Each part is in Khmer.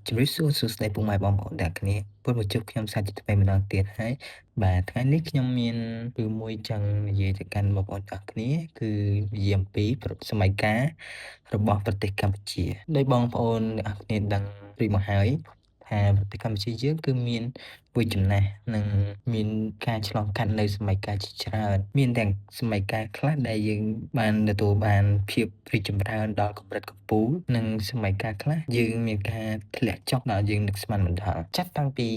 ជំរាបសួរសួស្តីពុកម៉ែបងប្អូនទាំងគ្នាពុនមកជួបខ្ញុំសាជាថ្មីម្ដងទៀតហើយបាទថ្ងៃនេះខ្ញុំមានរឿងមួយចង់និយាយទៅកាន់បងប្អូនទាំងគ្នាគឺនិយាយអំពីសម័យកាលរបស់ប្រទេសកម្ពុជាដោយបងប្អូនទាំងគ្នាដឹងពីមកហើយថាប្រទេសកម្ពុជាយើងគឺមានវិចំណាស់និងមានការឆ្លងកាត់នៅសម័យកាលជាច្រើនមានទាំងសម័យកាលខ្លះដែលយើងបានទទួលបានភាពរីកចម្រើនដល់កម្រិតកំពូលនិងសម័យកាលខ្លះយើងមានការធ្លាក់ចុះដល់យើងនឹកស្មានមិនដល់ចាប់តាំងពី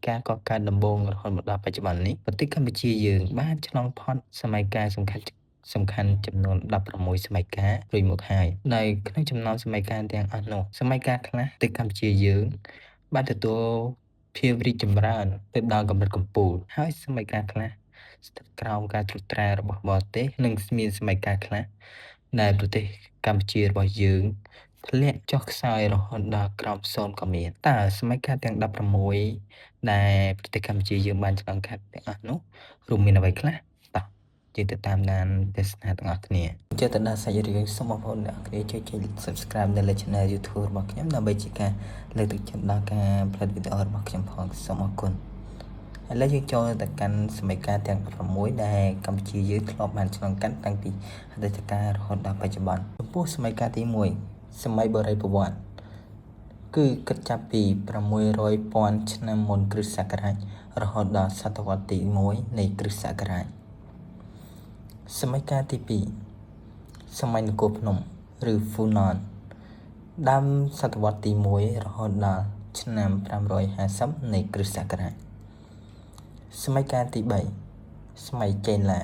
ការកកើតដំបូងរហូតមកដល់បច្ចុប្បន្ននេះប្រទេសកម្ពុជាយើងបានឆ្លងផុតសម័យកាលសំខាន់ចំនួន16សម័យកាលរួចមកហើយដោយក្នុងចំណោមសម័យកាលទាំងអស់នោះសម័យកាលខ្លះប្រទេសកម្ពុជាយើងបានទទួលភាពរីកចម្រើនទៅដល់កម្រិតកំពូលហើយសម័យកាលខ្លះស្ថិតក្រោមការត្រួតត្រារបស់បរទេសនិងមានសម័យកាលខ្លះដែលប្រទេសកម្ពុជារបស់យើងធ្លាក់ចុះខ្សោយរហូតដល់ក្រោម0ក៏មានតើសម័យកាលទាំង16ដែលប្រទេសកម្ពុជាយើងបានឆ្លងកាត់ទាំងអស់នោះរួមមានអ្វីខ្លះយើងទៅតាមដានទេសនាទាំងអស់គ្នាចូលទៅដល់សាច់រឿងសូមបងប្អូនអ្នកគ្នាជួយ Subscribe នៅលើ Channel YouTube របស់ខ្ញុំដើម្បីជាការលើកទឹកចិត្តដល់ការផលិតវីដេអូរបស់ខ្ញុំផងសូមអរគុណឥឡូវយើងចូលទៅកាន់សម័យកាលទាំង6ដែលកម្ពុជាយើងធ្លាប់បានឆ្លងកាត់តាំងពីអតីតកាលរហូតដល់បច្ចុប្បន្នចំពោះសម័យកាលទី1សម័យបុរីប្រវត្តិគឺគិតចាប់ពី600,000ឆ្នាំមុនគ្រិស្តសករាជរហូតដល់សតវត្សទី1នៃគ្រិស្តសករាជសម័យកាលទី2សម័យនគរភ្នំឬហ្វូណនដើមសតវត្សទី1រហូតដល់ឆ្នាំ550នៃគ្រិស្តសករាជសម័យកាលទី3សម័យចេនឡា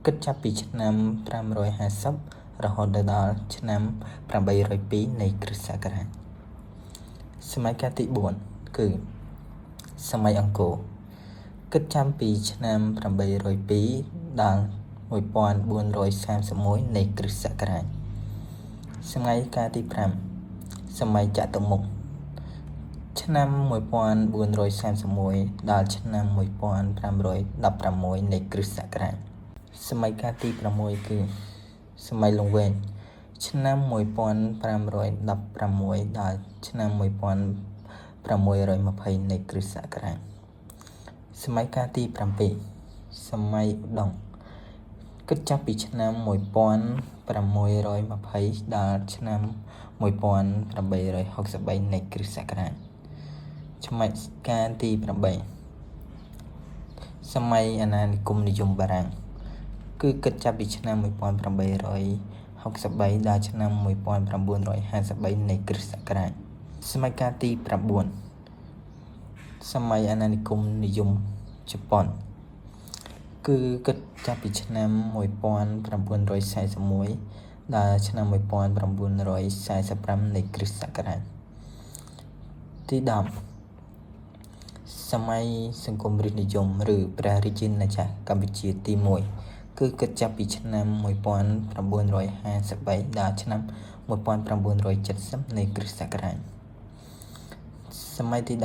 គិតចាប់ពីឆ្នាំ550រហូតដល់ឆ្នាំ802នៃគ្រិស្តសករាជសម័យកាលទី4គឺសម័យអង្គរគិតចាប់ពីឆ្នាំ802ដល់1431នៃគ្រិស្តសករាជសម័យកាលទី5សម័យចតុមុខឆ្នាំ1431ដល់ឆ្នាំ1516នៃគ្រិស្តសករាជសម័យកាលទី6គឺសម័យលង្វែកឆ្នាំ1516ដល់ឆ្នាំ1620នៃគ្រិស្តសករាជសម័យកាលទី7សម័យឧដុង្គគិតចាប់ពីឆ្នាំ1620ដល់ឆ្នាំ1863នៃគ្រិស្តសករាជសម័យកាលទី8សម័យអាណានិគមនិយមបារាំងគឺគិតចាប់ពីឆ្នាំ1863ដល់ឆ្នាំ1953នៃគ្រិស្តសករាជសម័យកាលទី9សម័យអាណានិគមនិយមជប៉ុនគឺគិតចាប់ពីឆ្នាំ1941ដល់ឆ្នាំ1945នៃគ្រិស្តសករាជទី10សម័យសង្គមរាស្ត្រនិយមឬព្រះរាជាណាចក្រកម្ពុជាទី1គឺគិតចាប់ពីឆ្នាំ1953ដល់ឆ្នាំ1970នៃគ្រិស្តសករាជសម័យទី11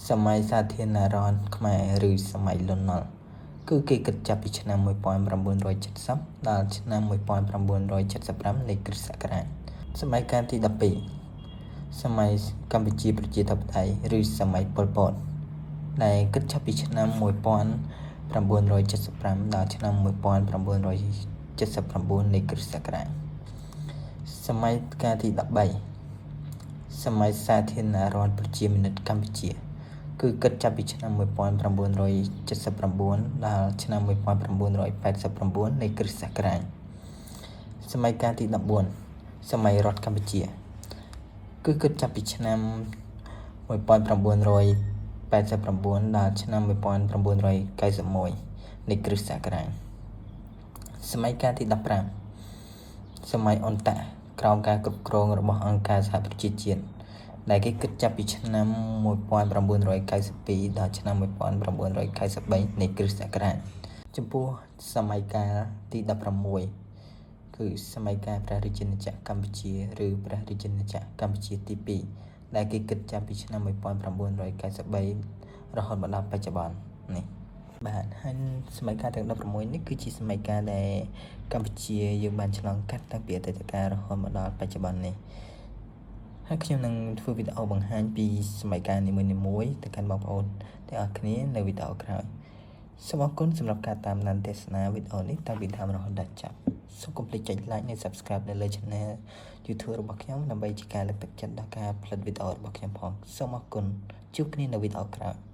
សម័យសាធារណរដ្ឋខ្មែរឬសម័យលន់នល់គឺគេគិតចាប់ពីឆ្នាំ1970ដល់ឆ្នាំ1975នៃគ្រិស្តសករាជសម័យកាលទី12សម័យកម្ពុជាប្រជាធិបតេយ្យឬសម័យប៉ុលពតដែលគិតចាប់ពីឆ្នាំ1975ដល់ឆ្នាំ1979នៃគ្រិស្តសករាជសម័យកាលទី13សម័យសាធារណរដ្ឋប្រជាមានិតកម្ពុជាគឺគិតចាប់ពីឆ្នាំ1979ដល់ឆ្នាំ1989នៃគ្រិស្តសករាជសម័យកាលទី14សម័យរដ្ឋកម្ពុជាគឺគិតចាប់ពីឆ្នាំ1989ដល់ឆ្នាំ1991នៃគ្រិស្តសករាជសម័យកាលទី15សម័យអន្តៈក្រោមការគ្រប់គ្រងរបស់អង្គការសហប្រជាជាតិដែលគេគិតចាប់ពីឆ្នាំ1992ដល់ឆ្នាំ1993នៃគ្រិស្តសករាជចំពោះសម័យកាលទី16គឺសម័យកាលព្រះរាជាណាចក្រកម្ពុជាឬព្រះរាជាណាចក្រកម្ពុជាទី2ដែលគេគិតចាប់ពីឆ្នាំ1993រហូតមកដល់បច្ចុប្បន្ននេះបាទហើយសម័យកាលទាំង16នេះគឺជាសម័យកាលដែលកម្ពុជាយើងបានឆ្លងកាត់តាំងពីអតីតកាលរហូតមកដល់បច្ចុប្បន្ននេះ ហើយខ្ញុំនឹងធ្វើវីដេអូបង្ហាញពីសម័យកាលនីមួយៗទៅកាន់បងប្អូនទាំងអស់គ្នានៅវីដេអូក្រោយសូមអរគុណសម្រាប់ការតាមដានទស្សនាវីដេអូនេះតាំងពីដើមរហូតដល់ចប់សូមកុំភ្លេចចុច like និង subscribe នៅលើ channel YouTube របស់ខ្ញុំដើម្បីជាការលើកទឹកចិត្តដល់ការផលិតវីដេអូរបស់ខ្ញុំផងសូមអរគុណជួបគ្នានៅវីដេអូក្រោយ